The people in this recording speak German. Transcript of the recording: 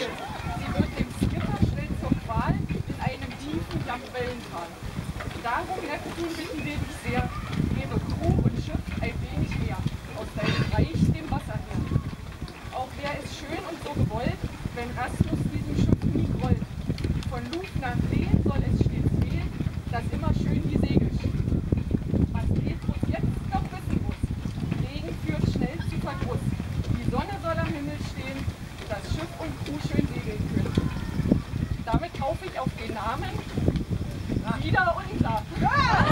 Sie wird dem Skipper schnell zur Qual in einem tiefen Wellental. Darum, Neptun, bitten wir dich sehr, gebe Crew und Schiff ein wenig mehr, aus deinem Reich dem Wasser her. Auch wäre es schön und so gewollt, wenn Rasmus diesem Schiff nie grollt. Von Lug nach Lehn soll es stets fehlen, dass immer schön die Segel stehen. Was Petrus jetzt noch wissen muss, Regen führt schnell zu Verdruss. Die Sonne soll am Himmel stehen, dass Schiff und Crew schön segeln können. Damit taufe ich auf den Namen Wieder Unklar. Ja.